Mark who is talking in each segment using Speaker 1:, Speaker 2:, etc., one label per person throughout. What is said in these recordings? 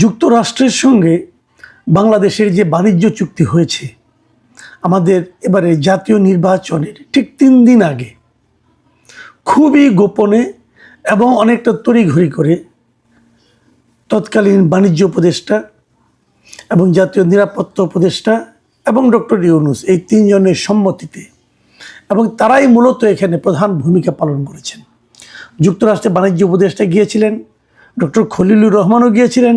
Speaker 1: যুক্তরাষ্ট্রের সঙ্গে বাংলাদেশের যে বাণিজ্য চুক্তি হয়েছে আমাদের এবারে জাতীয় নির্বাচনের ঠিক 3 দিন আগে খুবই গোপনে এবং অনেকটা তড়িঘড়ি করে তৎকালীন বাণিজ্য উপদেষ্টা এবং জাতীয় নিরাপত্তা উপদেষ্টা এবং ডক্টর ইউনূস এই 3 জনের সম্মতিতে এবং তারাই মূলত এখানে প্রধান ভূমিকা পালন করেছেন। যুক্তরাষ্ট্রের বাণিজ্য উপদেষ্টা গিয়েছিলেন, ডক্টর খলিলুর রহমানও গিয়েছিলেন।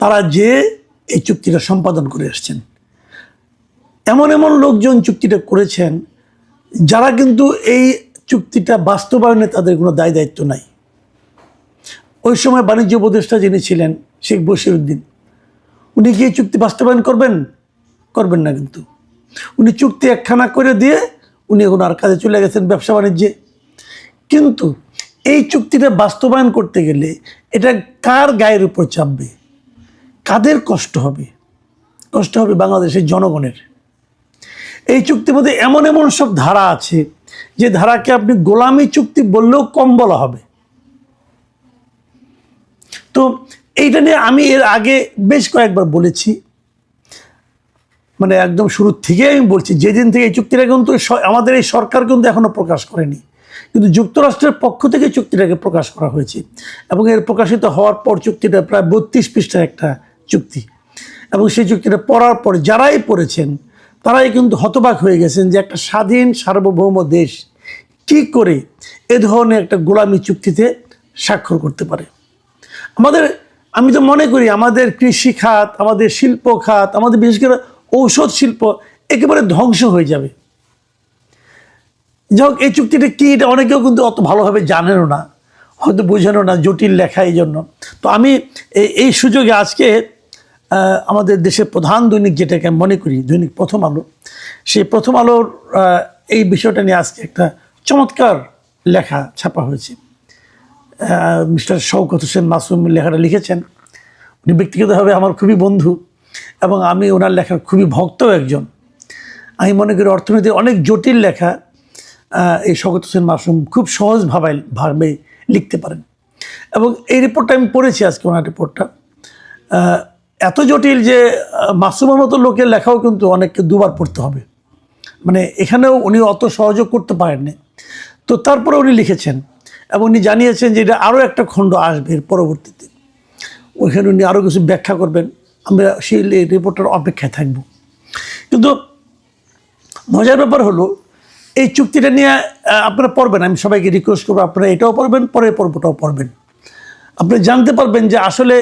Speaker 1: তারা যে এই চুক্তিটা সম্পাদন করে আসছেন, এমন এমন লোকজন চুক্তিটা করেছেন যারা কিন্তু এই চুক্তিটা বাস্তবায়নে তাদের কোনো দায় দায়িত্ব নাই। ওই সময় বাণিজ্য উপদেষ্টা যিনি ছিলেন শেখ বশিরউদ্দিন, উনি কি এই চুক্তি বাস্তবায়ন করবেন না, কিন্তু উনি চুক্তি একখানা করে দিয়ে উনি ওনার কাজে চলে গেছেন ব্যবসা বাণিজ্যে। কিন্তু এই চুক্তিটা বাস্তবায়ন করতে গেলে এটা কার গায়ের উপর চাপবে, কাদের কষ্ট হবে? কষ্ট হবে বাংলাদেশের জনগণের। এই চুক্তির মধ্যে এমন এমন সব ধারা আছে যে ধারাকে আপনি গোলামি চুক্তি বললেও কম বলা হবে। তো এইটা নিয়ে আমি এর আগে বেশ কয়েকবার বলেছি, মানে একদম শুরুর থেকে আমি বলছি, যেদিন থেকে এই চুক্তিটা কিন্তু আমাদের এই সরকার কিন্তু এখনো প্রকাশ করেনি, কিন্তু যুক্তরাষ্ট্রের পক্ষ থেকে চুক্তিটাকে প্রকাশ করা হয়েছে এবং এর প্রকাশিত হওয়ার পর চুক্তিটা প্রায় 32 পৃষ্ঠার একটা চুক্তি। এবং সেই চুক্তিটা পড়ার পর যারাই পড়েছেন তারাই কিন্তু হতবাক হয়ে গেছেন যে একটা স্বাধীন সার্বভৌম দেশ কি করে এ ধরনের একটা গোলামি চুক্তিতে স্বাক্ষর করতে পারে। আমি তো মনে করি আমাদের কৃষি খাত, আমাদের শিল্প খাত, আমাদের বিশেষ করে ঔষধ শিল্প একেবারে ধ্বংস হয়ে যাবে। যাই হোক, এই চুক্তিটা কি এটা অনেকেও কিন্তু অত ভালোভাবে জানেনও না, হয়তো বোঝেনো না, জটিল লেখা। এই জন্য তো আমি এই সুযোগে আজকে আমাদের দেশের প্রধান দৈনিক যেটাকে আমি মনে করি দৈনিক প্রথম আলো, সেই প্রথম আলোর এই বিষয়টা নিয়ে আজকে একটা চমৎকার লেখা ছাপা হয়েছে। মিস্টার শওকত হোসেন মাসুম লেখাটা লিখেছেন। উনি ব্যক্তিগতভাবে আমার খুবই বন্ধু এবং আমি ওনার লেখার খুবই ভক্তও একজন। আমি মনে করি অর্থনীতির অনেক জটিল লেখা এই শওকত হোসেন মাসুম খুব সহজভাবে লিখতে পারেন। এবং এই রিপোর্টটা আমি পড়েছি আজকে, ওনার রিপোর্টটা এত জটিল যে মাসুমের মতো লোকের লেখাও কিন্তু অনেককে দুবার পড়তে হবে, মানে এখানেও উনি অত সহযোগ করতে পারেননি। তো তারপরে উনি লিখেছেন এবং উনি জানিয়েছেন যে এটা আরও একটা খণ্ড আসবে এর পরবর্তীতে, ওইখানে উনি আরও কিছু ব্যাখ্যা করবেন। আমরা সেই রিপোর্টের অপেক্ষায় থাকব। কিন্তু মজার ব্যাপার হলো এই চুক্তিটা নিয়ে আপনারা পড়বেন, আমি সবাইকে রিকোয়েস্ট করবো আপনারা এটাও পড়বেন, পরের পর্বটাও পড়বেন। আপনি জানতে পারবেন যে আসলে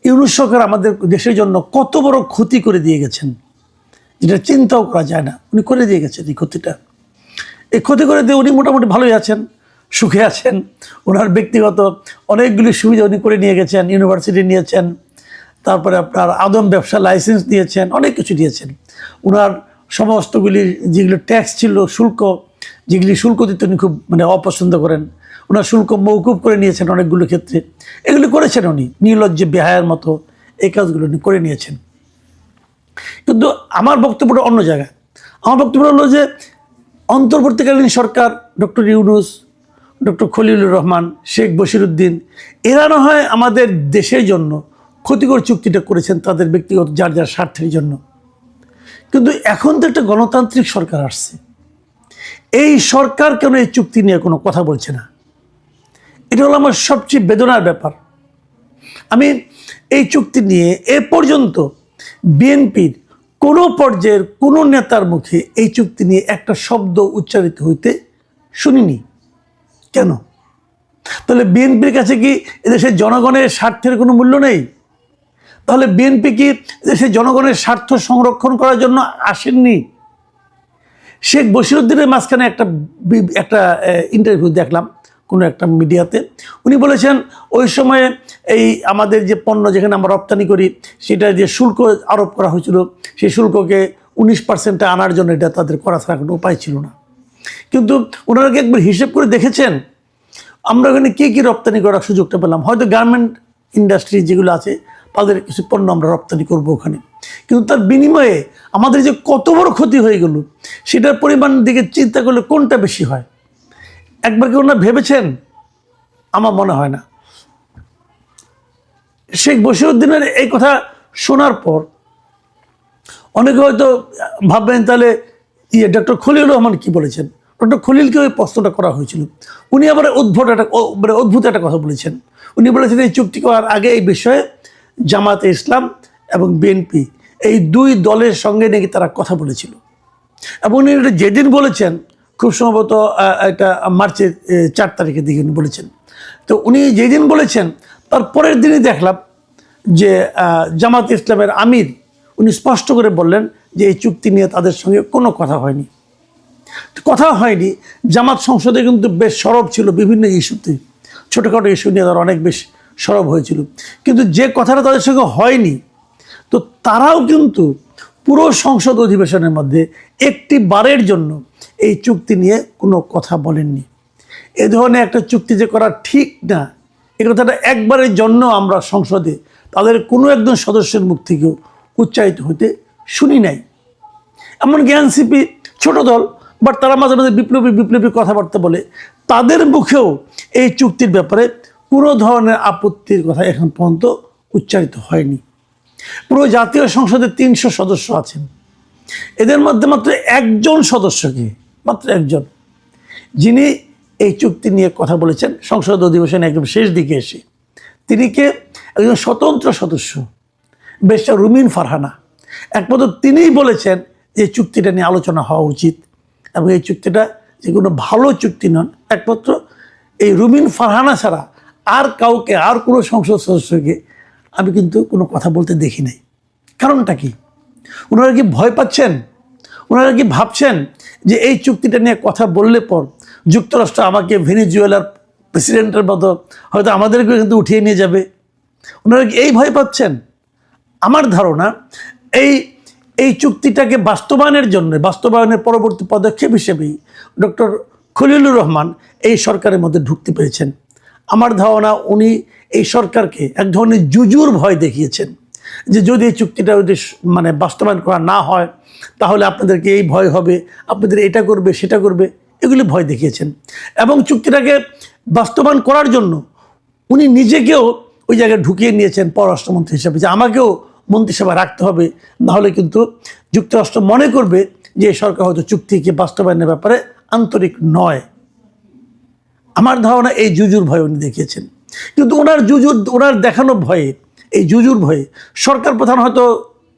Speaker 1: ইউনূস সরকার আমাদের দেশের জন্য কত বড় ক্ষতি করে দিয়ে গেছেন, যেটা চিন্তাও করা যায় না। উনি করে দিয়ে গেছেন এই ক্ষতিটা। এই ক্ষতি করে দিয়ে উনি মোটামুটি ভালোই আছেন, সুখে আছেন। ওনার ব্যক্তিগত অনেকগুলি সুবিধা উনি করে নিয়ে গেছেন, ইউনিভার্সিটি নিয়েছেন, তারপরে আপনার আদম ব্যবসা লাইসেন্স দিয়েছেন, অনেক কিছু দিয়েছেন। ওনার সমস্তগুলি যেগুলো ট্যাক্স ছিল, শুল্ক, যেগুলি শুল্ক দিতে উনি খুব অপছন্দ করেন, ওনার শুল্ক মওকুফ করে নিয়েছেন অনেকগুলো ক্ষেত্রে। এগুলি করেছেন উনি নির্লজ্জে বেহায়ার মতো, এই কাজগুলো উনি করে নিয়েছেন। কিন্তু আমার বক্তব্যটা অন্য জায়গায়। আমার বক্তব্য হলো যে অন্তর্বর্তীকালীন সরকার, ডক্টর ইউনূস, ডক্টর খলিলুর রহমান, শেখ বশিরউদ্দিন, এরা না হয় আমাদের দেশের জন্য ক্ষতিকর চুক্তিটা করেছেন তাদের ব্যক্তিগত যার যার স্বার্থের জন্য, কিন্তু এখন তো একটা গণতান্ত্রিক সরকার আসছে। এই সরকার কেন এই চুক্তি নিয়ে কোনো কথা বলছে না? এটা হলো আমার সবচেয়ে বেদনার ব্যাপার। আমি এই চুক্তি নিয়ে এ পর্যন্ত বিএনপির কোনো পর্যায়ের কোনো নেতার মুখে এই চুক্তি নিয়ে একটা শব্দ উচ্চারিত হইতে শুনিনি। কেন? তাহলে বিএনপির কাছে কি এদেশের জনগণের স্বার্থের কোনো মূল্য নেই? তাহলে বিএনপি কি দেশের জনগণের স্বার্থ সংরক্ষণ করার জন্য আসেননি? শেখ বশিরউদ্দিনের মাঝখানে একটা ইন্টারভিউ দেখলাম কোনো একটা মিডিয়াতে। উনি বলেছেন ওই সময়ে এই আমাদের যে পণ্য যেখানে আমরা রপ্তানি করি সেটা যে শুল্ক আরোপ করা হয়েছিল, সেই শুল্ককে 19% আনার জন্য এটা তাদের করা ছাড়া কোনো উপায় ছিল না। কিন্তু ওনারা কি একবার হিসেব করে দেখেছেন আমরা ওখানে কী কী রপ্তানি করার সুযোগটা পেলাম? হয়তো গার্মেন্ট ইন্ডাস্ট্রি যেগুলো আছে তাদের কিছু পণ্য আমরা রপ্তানি করবো ওখানে, কিন্তু তার বিনিময়ে আমাদের যে কত বড় ক্ষতি হয়ে গেল সেটার পরিমাণ দিকে চিন্তা করলে কোনটা বেশি হয়? একবার কি ওনারা ভেবেছেন? আমার মনে হয় না। শেখ বশিরউদ্দিনের এই কথা শোনার পর অনেকে হয়তো ভাববেন তাহলে ডক্টর খলিলুর রহমান কি বলেছেন। ডক্টর খলিলকে ওই প্রশ্নটা করা হয়েছিল, উনি আবার অদ্ভুত একটা কথা বলেছেন। উনি বলেছেন এই চুক্তি করার আগে এই বিষয়ে জামাতে ইসলাম এবং বিএনপি এই দুই দলের সঙ্গে নাকি তারা কথা বলেছিল, এবং উনি এটা যেদিন বলেছেন খুব সম্ভবত এটা মার্চের 4 তারিখের দিকে উনি বলেছেন। তো উনি যেদিন বলেছেন তার পরের দিনই দেখলাম যে জামাত ইসলামের আমির উনি স্পষ্ট করে বললেন যে এই চুক্তি নিয়ে তাদের সঙ্গে কোনো কথা হয়নি। জামাত সংসদে কিন্তু বেশ সরব ছিল বিভিন্ন ইস্যুতে, ছোটোখাটো ইস্যু নিয়ে তারা অনেক বেশ সরব হয়েছিল, কিন্তু যে কথাটা তাদের সঙ্গে হয়নি, তো তারাও কিন্তু পুরো সংসদ অধিবেশনের মধ্যে একটি বারের জন্য এই চুক্তি নিয়ে কোনো কথা বলেননি। এ ধরনের একটা চুক্তি যে করা ঠিক না, এই কথাটা একবারের জন্য আমরা সংসদে তাদের কোনো একজন সদস্যের মুখ থেকেও উচ্চারিত হতে শুনি নাই। এমনকি এনসিপি ছোট দল, বাট তারা মাঝে মাঝে বিপ্লবী কথাবার্তা বলে, তাদের মুখেও এই চুক্তির ব্যাপারে কোনো ধরনের আপত্তির কথা এখন পর্যন্ত উচ্চারিত হয়নি। পুরো জাতীয় সংসদে 300 সদস্য আছেন, এদের মধ্যে মাত্র একজন সদস্যকে, মাত্র একজন, যিনি এই চুক্তি নিয়ে কথা বলেছেন সংসদ অধিবেশনে একদম শেষ দিকে এসে, তিনি কে একজন স্বতন্ত্র সদস্য বেশটা রুমিন ফারহানা। একমাত্র তিনিই বলেছেন যে চুক্তিটা নিয়ে আলোচনা হওয়া উচিত, এবং এই চুক্তিটা যে কোনো ভালো চুক্তি নন, একমাত্র এই রুমিন ফারহানা ছাড়া আর কাউকে, আর কোনো সংসদ সদস্যকে আমি কিন্তু কোনো কথা বলতে দেখি নাই। কারণটা কি? ওনারা কি ভয় পাচ্ছেন? ওনারা কি ভাবছেন যে এই চুক্তিটা নিয়ে কথা বললে পর যুক্তরাষ্ট্র আমাকে ভেনেজুয়েলার প্রেসিডেন্টের মতো হয়তো আমাদেরকে কিন্তু উঠিয়ে নিয়ে যাবে? ওনারা কি এই ভয় পাচ্ছেন? আমার ধারণা এই চুক্তিটাকে বাস্তবায়নের পরবর্তী পদক্ষেপ হিসেবেই ডক্টর খলিলুর রহমান এই সরকারের মধ্যে ঢুকতে পেরেছেন। আমার ধারণা উনি এই সরকারকে এক ধরনের জুজুর ভয় দেখিয়েছেন, যে যদি এই চুক্তিটা মানে বাস্তবায়ন করা না হয় তাহলে আপনাদেরকে এই ভয় হবে, আপনাদের এটা করবে সেটা করবে, এগুলি ভয় দেখিয়েছেন। এবং চুক্তিটাকে বাস্তবায়ন করার জন্য উনি নিজেকেও ওই জায়গায় ঢুকিয়ে নিয়েছেন পররাষ্ট্রমন্ত্রী হিসাবে, যে আমাকেও মন্ত্রিসভা রাখতে হবে, নাহলে কিন্তু যুক্তরাষ্ট্র মনে করবে যে এই সরকার হয়তো চুক্তিকে বাস্তবায়নের ব্যাপারে আন্তরিক নয়। আমার ধারণা এই জুজুর ভয় উনি দেখিয়েছেন, কিন্তু ওনার দেখানো ভয়ে, এই জুজুর ভয়ে সরকার প্রধান হয়তো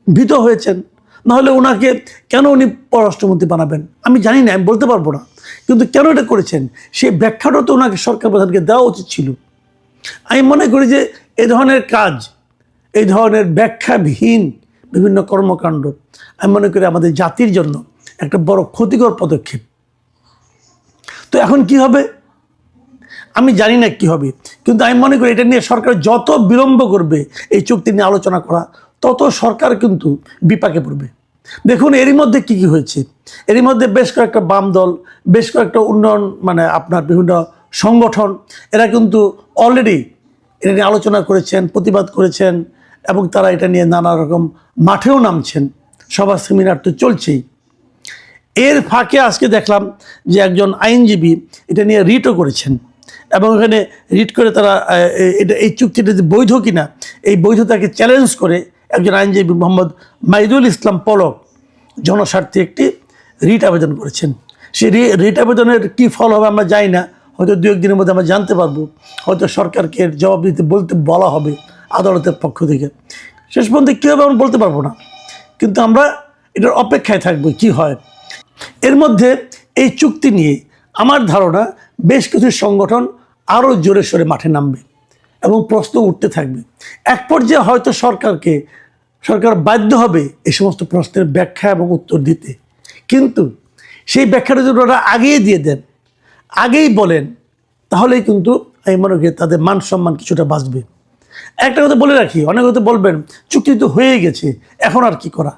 Speaker 1: ভীত হয়েছেন, নাহলে ওনাকে কেন উনি পররাষ্ট্রমন্ত্রী বানাবেন আমি জানি না, আমি বলতে পারবো না, কিন্তু কেন এটা করেছেন সেই ব্যাখ্যাটা তো ওনাকে সরকার প্রধানকে দেওয়া উচিত ছিল। আমি মনে করি যে এই ধরনের কাজ, এই ধরনের ব্যাখ্যাবিহীন বিভিন্ন কর্মকাণ্ড আমি মনে করি আমাদের জাতির জন্য একটা বড় ক্ষতিকর পদক্ষেপ। তো এখন কি হবে আমি জানি না কি হবে, কিন্তু আমি মনে করি এটা নিয়ে সরকার যত বিলম্ব করবে এই চুক্তি নিয়ে আলোচনা করা, তত সরকার কিন্তু বিপাকে পড়বে। দেখুন এরই মধ্যে কি হয়েছে, এরই মধ্যে বেশ কয়েকটা বাম দল, বেশ কয়েকটা উন্নয়ন মানে আপনার বিভিন্ন সংগঠন, এরা কিন্তু অলরেডি এটা নিয়ে আলোচনা করেছেন, প্রতিবাদ করেছেন, এবং তারা এটা নিয়ে নানা রকম মাঠেও নামছেন, সভা সেমিনার তো চলছেই। এর ফাঁকে আজকে দেখলাম যে একজন আইনজীবী এটা নিয়ে রিটও করেছেন, এবং এখানে রিট করে তারা এই চুক্তিটা যে বৈধ কিনা এই বৈধতাকে চ্যালেঞ্জ করে একজন আইনজীবী মোহাম্মদ মাইদুল ইসলাম পলক জনস্বার্থে একটি রিট আবেদন করেছেন। সেই রিট আবেদনের কী ফল হবে আমরা জানি না, হয়তো 2-1 দিনের মধ্যে আমরা জানতে পারবো, হয়তো সরকারকে জবাব দিতে বলা হবে আদালতের পক্ষ থেকে। শেষ পর্যন্ত কী হবে আমরা বলতে পারবো না, কিন্তু আমরা এটার অপেক্ষায় থাকবো কি হয়। এর মধ্যে এই চুক্তি নিয়ে আমার ধারণা বেশ কিছু সংগঠন আরও জোরে সোরে মাঠে নামবে এবং প্রশ্ন উঠতে থাকবে। এক পর্যায়ে হয়তো সরকার বাধ্য হবে এই সমস্ত প্রশ্নের ব্যাখ্যা এবং উত্তর দিতে, কিন্তু সেই ব্যাখ্যাটা যদি ওরা আগেই দিয়ে দেন, আগেই বলেন, তাহলেই কিন্তু আমি মনে করি তাদের মান সম্মান কিছুটা বাঁচবে। একটা কথা বলে রাখি, অনেক কথা বলবেন চুক্তি তো হয়ে গেছে এখন আর কি করা,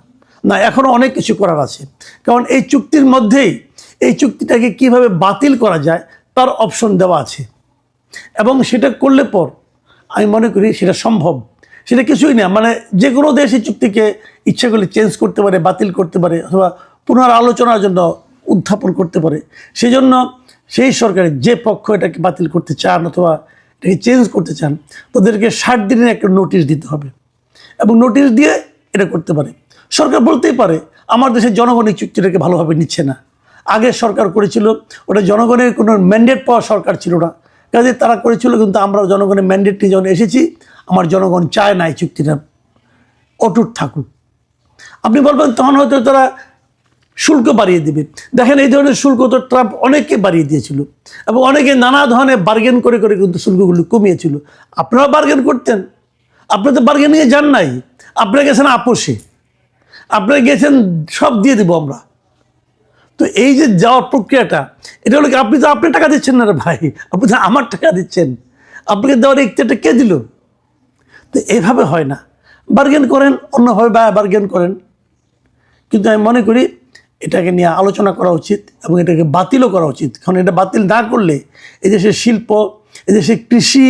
Speaker 1: না এখনও অনেক কিছু করার আছে। কারণ এই চুক্তির মধ্যেই এই চুক্তিটাকে কিভাবে বাতিল করা যায় তার অপশন দেওয়া আছে, এবং সেটা করলে পর আমি মনে করি সেটা সম্ভব। সেটা কিছুই না, মানে যে কোনো দেশ এই চুক্তিকে ইচ্ছা করলে চেঞ্জ করতে পারে, বাতিল করতে পারে, অথবা পুনরালোচনার জন্য উত্থাপন করতে পারে। সেই জন্য সেই সরকারের যে পক্ষ এটাকে বাতিল করতে চান অথবা এটাকে চেঞ্জ করতে চান, তাদেরকে 60 দিনের একটা নোটিশ দিতে হবে এবং নোটিশ দিয়ে এটা করতে পারে। সরকার বলতেই পারে আমার দেশের জনগণ এই চুক্তিটাকে ভালোভাবে নিচ্ছে না। আগে সরকার করেছিল, ওটা জনগণের কোনো ম্যান্ডেট পাওয়া সরকার ছিল না, কাজে তারা করেছিল, কিন্তু আমরা জনগণের ম্যান্ডেট নিয়ে যখন এসেছি আমার জনগণ চায় না এই চুক্তিটা অটুট থাকুক। আপনি বলবেন তখন হয়তো তারা শুল্ক বাড়িয়ে দেবে। দেখেন এই ধরনের শুল্ক তো ট্রাম্প অনেককে বাড়িয়ে দিয়েছিল এবং অনেকে নানা ধরনের বার্গেন করে করে কিন্তু শুল্কগুলো কমিয়েছিল। আপনারা বার্গেন করতেন, আপনারা তো বার্গেনিংয়ে যান নাই, আপনারা গেছেন আপোষে, আপনারা গেছেন সব দিয়ে দেবো আমরা। তো এই যে যাওয়ার প্রক্রিয়াটা, এটা হলো কি, আপনি তো আপনি টাকা দিচ্ছেন না রে ভাই, আপনি তো আমার টাকা দিচ্ছেন, আপনাকে দেওয়ার ইচ্ছাটা কে দিল? তো এইভাবে হয় না, বার্গেন করেন, অন্যভাবে বার্গেন করেন। কিন্তু আমি মনে করি এটাকে নিয়ে আলোচনা করা উচিত এবং এটাকে বাতিলও করা উচিত, কারণ এটা বাতিল না করলে এদেশের শিল্প, এদেশের কৃষি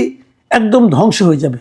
Speaker 1: একদম ধ্বংস হয়ে যাবে।